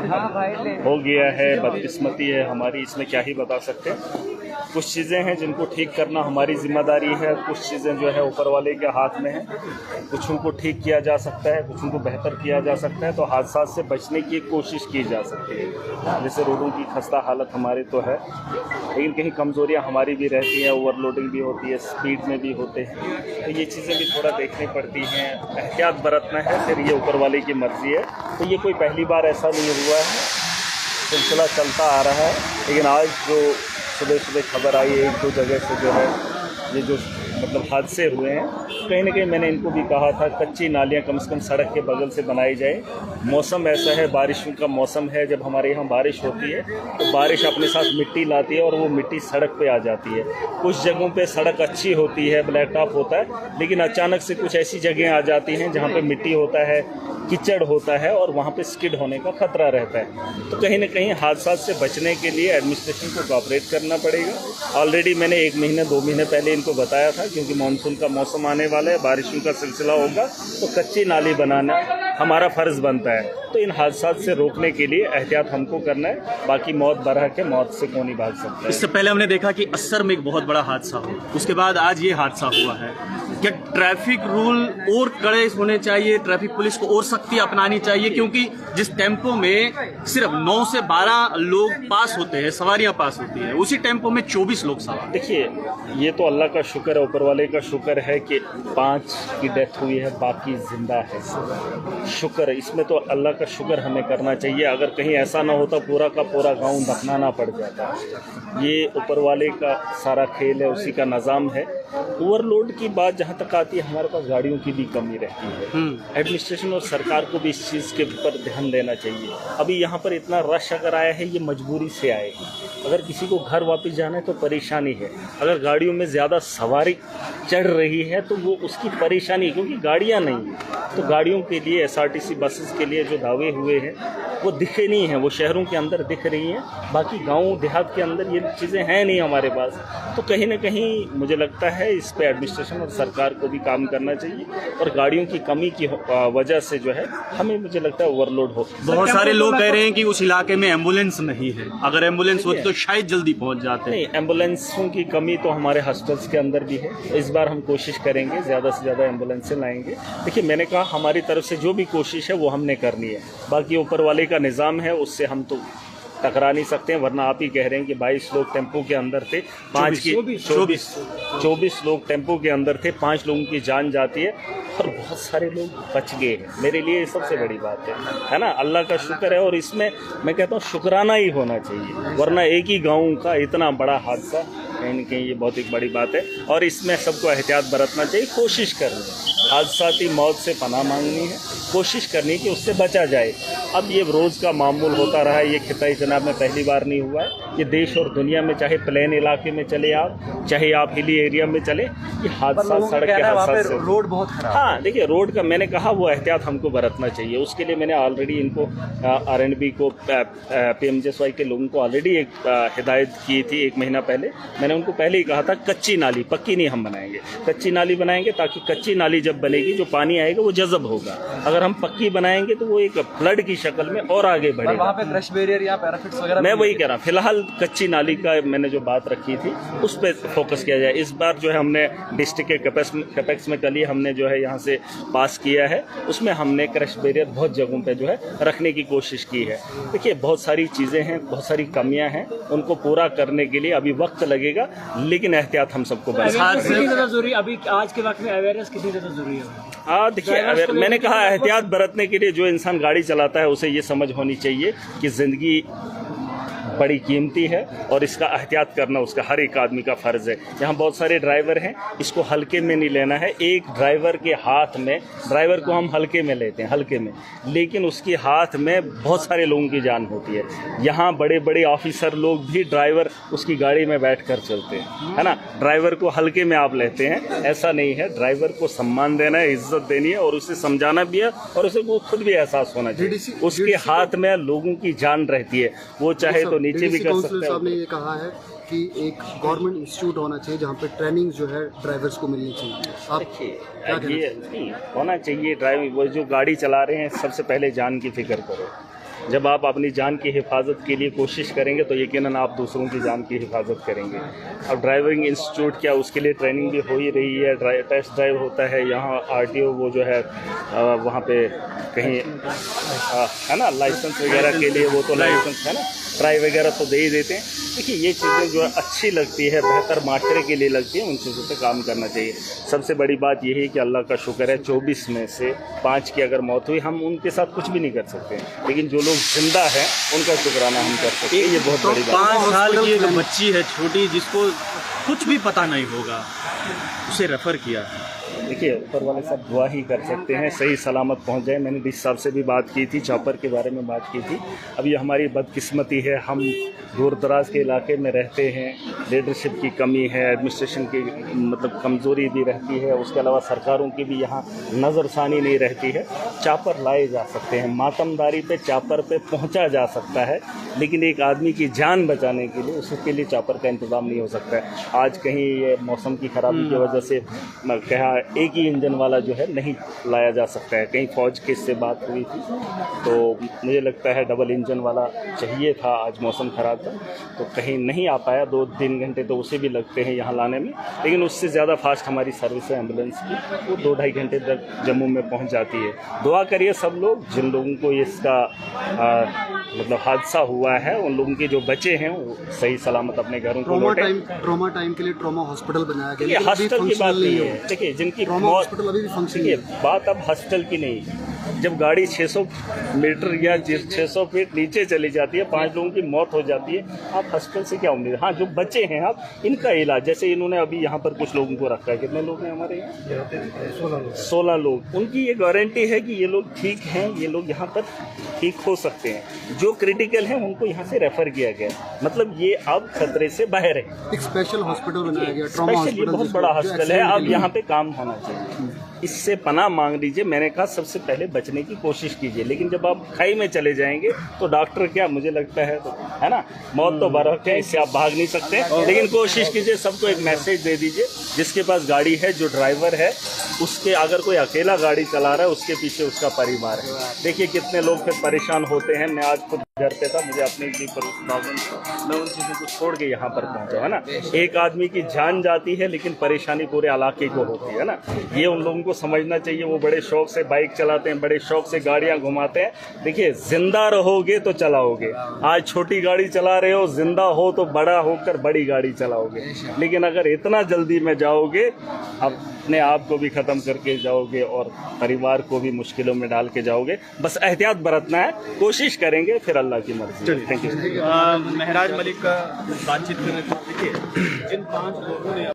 हो गया है, बदकिस्मती है हमारी, इसमें क्या ही बता सकते हैं। कुछ चीज़ें हैं जिनको ठीक करना हमारी जिम्मेदारी है, कुछ चीज़ें जो है ऊपर वाले के हाथ में है। कुछ उनको ठीक किया जा सकता है, कुछ उनको बेहतर किया जा सकता है, तो हादसा से बचने की कोशिश की जा सकती है। जैसे रोडों की खस्ता हालत हमारी तो है, लेकिन कहीं कमज़ोरियाँ हमारी भी रहती हैं, ओवरलोडिंग भी होती है, स्पीड में भी होते हैं, तो ये चीज़ें भी थोड़ा देखनी पड़ती हैं, एहतियात बरतना है, फिर ये ऊपर वाले की मर्ज़ी है। तो ये कोई पहली बार ऐसा नहीं हुआ है, सिलसिला चलता आ रहा है। लेकिन आज जो सुबह सुबह खबर आई एक दो जगह से जो है ये जो मतलब हादसे हुए हैं, कहीं ना कहीं मैंने इनको भी कहा था कच्ची नालियाँ कम से कम सड़क के बगल से बनाई जाए। मौसम ऐसा है, बारिशों का मौसम है, जब हमारे यहाँ बारिश होती है तो बारिश अपने साथ मिट्टी लाती है और वो मिट्टी सड़क पे आ जाती है। कुछ जगहों पे सड़क अच्छी होती है, ब्लैक टॉप होता है, लेकिन अचानक से कुछ ऐसी जगह आ जाती हैं जहाँ पे मिट्टी होता है, कीचड़ होता है और वहाँ पे स्किड होने का खतरा रहता है। तो कहीं ना कहीं हादसा से बचने के लिए एडमिनिस्ट्रेशन को कोऑपरेट करना पड़ेगा। ऑलरेडी मैंने 1 महीने 2 महीने पहले इनको बताया था, क्योंकि मानसून का मौसम आने वाला है, बारिशों का सिलसिला होगा, तो कच्ची नाली बनाना हमारा फ़र्ज़ बनता है। तो इन हादसा से रोकने के लिए एहतियात हमको करना है, बाकी मौत बरह के मौत से कौन नहीं भाग सकता है। इससे पहले हमने देखा कि अस्सर में एक बहुत बड़ा हादसा हो, उसके बाद आज ये हादसा हुआ है। क्या ट्रैफिक रूल और कड़े होने चाहिए, ट्रैफिक पुलिस को और सख्ती अपनानी चाहिए? क्योंकि जिस टेम्पो में सिर्फ 9 से 12 लोग पास होते हैं, सवारियां पास होती है, उसी टेम्पो में 24 लोग सवार। देखिए, ये तो अल्लाह का शुक्र है, ऊपर वाले का शुक्र है कि 5 की डेथ हुई है, बाकी जिंदा है। शुक्र है, इसमें तो अल्लाह का शुक्र हमें करना चाहिए। अगर कहीं ऐसा ना होता पूरा का पूरा गांव दफनाना पड़ जाता। ये ऊपर वाले का सारा खेल है, उसी का निज़ाम है। ओवरलोड की बात जहाँ तक आती है, हमारे पास गाड़ियों की भी कमी रहती है। एडमिनिस्ट्रेशन और सरकार को भी इस चीज़ के ऊपर ध्यान देना चाहिए। अभी यहाँ पर इतना रश अगर आया है, ये मजबूरी से आएगी। अगर किसी को घर वापस जाना है तो परेशानी है, अगर गाड़ियों में ज़्यादा सवारी चढ़ रही है तो वो उसकी परेशानी, क्योंकि गाड़ियाँ नहीं हैं। तो गाड़ियों के लिए SRTC बसेस के लिए जो दावे हुए हैं वो दिखे नहीं हैं, वो शहरों के अंदर दिख रही हैं, बाकी गाँव देहात के अंदर ये चीज़ें हैं नहीं हमारे पास। तो कहीं ना कहीं मुझे लगता है इस पे एडमिनिस्ट्रेशन और सरकार को भी काम करना चाहिए, और गाड़ियों की कमी की वजह से जो है हमें, मुझे लगता है, ओवरलोड हो। बहुत सारे लोग कह रहे हैं कि उस इलाके में एम्बुलेंस नहीं है, अगर एम्बुलेंस होती तो शायद जल्दी पहुंच जाते। नहीं, एम्बुलेंसों की कमी तो हमारे हॉस्पिटल्स के अंदर भी है। इस बार हम कोशिश करेंगे, ज़्यादा से ज़्यादा एम्बुलेंसें लाएंगे। देखिए, मैंने कहा हमारी तरफ से जो भी कोशिश है वो हमने करनी है, बाकी ऊपर वाले का निज़ाम है, उससे हम तो टकरा नहीं सकते हैं। वरना आप ही कह रहे हैं कि 22 लोग टेम्पो के अंदर थे, 24 लोग टेम्पो के अंदर थे, 5 लोगों की जान जाती है और बहुत सारे लोग बच गए हैं। मेरे लिए ये सबसे बड़ी बात है ना, अल्लाह का शुक्र है। और इसमें मैं कहता हूँ शुक्राना ही होना चाहिए, वरना एक ही गाँव का इतना बड़ा हादसा, कहीं न कहीं ये बहुत एक बड़ी बात है। और इसमें सबको एहतियात बरतना चाहिए, कोशिश करनी है, हादसाती मौत से पनाह मांगनी है, कोशिश करनी कि उससे बचा जाए। अब ये रोज़ का मामूल होता रहा है, ये खिताई जनाब में पहली बार नहीं हुआ है। ये देश और दुनिया में, चाहे प्लेन इलाके में चले आप, चाहे आप हिली एरिया में चले, ये हादसा सड़क के हादसा से रोड बहुत खराब। हाँ, देखिए, रोड का मैंने कहा वो एहतियात हमको बरतना चाहिए। उसके लिए मैंने ऑलरेडी इनको RNB को, PMJSY के लोगों को ऑलरेडी एक हिदायत की थी 1 महीना पहले। मैंने उनको पहले ही कहा था कच्ची नाली, पक्की नहीं हम बनाएंगे, कच्ची नाली बनाएंगे, ताकि कच्ची नाली जब बनेगी जो पानी आएगा वो जज़ब होगा। अगर हम पक्की बनाएंगे तो वो एक फ्लड की शक्ल में और आगे बढ़ेगा। वहाँ पे क्रश बैरियर या पैराफिट्स वगैरह, मैं वही कह रहा हूँ, फिलहाल कच्ची नाली का मैंने जो बात रखी थी उस पर फोकस किया जाए। इस बार जो है हमने डिस्ट्रिक्ट के कैपेक्स में कल ही हमने जो है यहाँ से पास किया है, उसमें हमने क्रश बैरियर बहुत जगहों पे जो है रखने की कोशिश की है। देखिए, बहुत सारी चीज़ें हैं, बहुत सारी कमियां हैं, उनको पूरा करने के लिए अभी वक्त लगेगा, लेकिन एहतियात हम सबको जरूरी। अभी आज के वक्त में अवेयरनेस कितनी ज़्यादा जरूरी है? देखिए, मैंने कहा एहतियात बरतने के लिए जो इंसान गाड़ी चलाता है उसे ये समझ होनी चाहिए कि ज़िंदगी बड़ी कीमती है और इसका एहतियात करना उसका हर एक आदमी का फ़र्ज़ है। यहाँ बहुत सारे ड्राइवर हैं, इसको हल्के में नहीं लेना है। एक ड्राइवर के हाथ में, ड्राइवर को हम हल्के में लेते हैं, हल्के में, लेकिन उसके हाथ में बहुत सारे लोगों की जान होती है। यहाँ बड़े बड़े ऑफिसर लोग भी ड्राइवर उसकी गाड़ी में बैठ कर चलते हैं, है ना। ड्राइवर को हल्के में आप लेते हैं, ऐसा नहीं है। ड्राइवर को सम्मान देना है, इज्जत देनी है और उसे समझाना भी है और उसे वो खुद भी एहसास होना चाहिए। उसके हाथ में लोगों की जान रहती है, वो चाहे तो नीचे भी कर सकते हैं। साहब ने ये कहा है कि एक गवर्नमेंट इंस्टीट्यूट होना चाहिए जहाँ पे ट्रेनिंग जो है ड्राइवर्स को मिलनी चाहिए। आप देखिए, ये होना चाहिए। ड्राइविंग, वो जो गाड़ी चला रहे हैं, सबसे पहले जान की फिक्र करो। जब आप अपनी जान की हिफाजत के लिए कोशिश करेंगे तो यकीनन आप दूसरों की जान की हिफाजत करेंगे। अब ड्राइविंग इंस्टीट्यूट क्या, उसके लिए ट्रेनिंग भी हो ही रही है, टेस्ट ड्राइव होता है यहाँ, RTO वो जो है वहाँ पे कहीं है ना लाइसेंस वगैरह के लिए, वो तो लाइसेंस है ना, ट्राई वगैरह तो दे ही देते हैं। देखिए ये चीज़ें जो है अच्छी लगती है, बेहतर माशरे के लिए लगती है, उन चीज़ों पे काम करना चाहिए। सबसे बड़ी बात यही है कि अल्लाह का शुक्र है 24 में से 5 की अगर मौत हुई, हम उनके साथ कुछ भी नहीं कर सकते, लेकिन जो लोग जिंदा हैं उनका शुक्राना हम कर सकते हैं। ये बहुत बड़ी बात है। 5 साल की एक बच्ची है छोटी, जिसको कुछ भी पता नहीं होगा, उसे रेफर किया है। देखिए ऊपर वाले सब दुआ ही कर सकते हैं, सही सलामत पहुंच जाए। मैंने डीसी साहब से भी बात की थी, चॉपर के बारे में बात की थी। अब ये हमारी बदकिस्मती है, हम दूर दराज के इलाके में रहते हैं, लीडरशिप की कमी है, एडमिनिस्ट्रेशन की मतलब कमज़ोरी भी रहती है, उसके अलावा सरकारों की भी यहाँ नज़रसानी नहीं रहती है। चापर लाए जा सकते हैं, मातमदारी पे चापर पे पहुँचा जा सकता है, लेकिन एक आदमी की जान बचाने के लिए उसके लिए चापर का इंतज़ाम नहीं हो सकता है। आज कहीं ये मौसम की ख़राबी की वजह से कहा एक ही इंजन वाला जो है नहीं लाया जा सकता है। कहीं फ़ौज के से बात हुई थी तो मुझे लगता है डबल इंजन वाला चाहिए था, आज मौसम ख़राब था तो कहीं नहीं आ पाया। 2-3 घंटे तो उसे भी लगते हैं यहाँ लाने में, लेकिन उससे ज़्यादा फास्ट हमारी सर्विस है एम्बुलेंस की, वो 2-2.5 घंटे तक जम्मू में पहुँच जाती है। दुआ करिए सब लोग, जिन लोगों को इसका मतलब हादसा हुआ है, उन लोगों के जो बचे हैं वो सही सलामत अपने घरों को लौटे। ट्रॉमा टाइम के लिए ट्रॉमा हॉस्पिटल बनाया गया है, हॉस्पिटल की बात नहीं है। देखिए जिनकी हॉस्पिटल अभी भी फंक्शन नहीं है। बात अब हॉस्पिटल की नहीं, जब गाड़ी 600 मीटर या 600 फीट नीचे चली जाती है, 5 लोगों की मौत हो जाती है, आप हॉस्पिटल से क्या उम्मीद? हाँ जो बचे हैं आप इनका इलाज, जैसे इन्होंने अभी यहाँ पर कुछ लोगों को रखा है, कितने लोग हैं हमारे यहाँ? 16 लोग। उनकी ये गारंटी है कि ये लोग ठीक हैं, ये लोग यहाँ पर ठीक हो सकते हैं। जो क्रिटिकल हैं उनको यहाँ से रेफर किया गया, मतलब ये अब खतरे से बाहर है। एक स्पेशल हॉस्पिटल बनाया गया, ट्रॉमा स्पेशल, हॉस्पिटल, बहुत बड़ा हॉस्पिटल है। अब यहाँ पे काम होना चाहिए, इससे पनाह मांग लीजिए। मैंने कहा सबसे पहले बचने की कोशिश कीजिए, लेकिन जब आप खाई में चले जाएंगे तो डॉक्टर क्या, मुझे लगता है तो है ना, मौत तो बरहक है, इससे आप भाग नहीं सकते, लेकिन कोशिश कीजिए। सबको एक मैसेज दे दीजिए, जिसके पास गाड़ी है, जो ड्राइवर है, उसके अगर कोई अकेला गाड़ी चला रहा है, उसके पीछे उसका परिवार है। देखिए कितने लोग फिर परेशान होते हैं। मैं आज खुद घर पे था, मुझे अपने लिए प्रॉब्लम था, मैं उन चीज़ों को छोड़ के यहाँ पर पहुँचा, है ना। एक आदमी की जान जाती है लेकिन परेशानी पूरे इलाके को होती है ना, ये उन लोगों को समझना चाहिए। वो बड़े शौक से बाइक चलाते हैं, बड़े शौक से गाड़ियाँ घुमाते हैं। देखिए जिंदा रहोगे तो चलाओगे, आज छोटी गाड़ी चला रहे हो, जिंदा हो तो बड़ा होकर बड़ी गाड़ी चलाओगे, लेकिन अगर इतना जल्दी में जाओगे अपने आप को भी ख़त्म करके जाओगे और परिवार को भी मुश्किलों में डाल के जाओगे। बस एहतियात बरतना है, कोशिश करेंगे, फिर अल्लाह की मर्जी। Thank you. महराज मलिक का बातचीत कर रहे थे। देखिए जिन 5 लोगों ने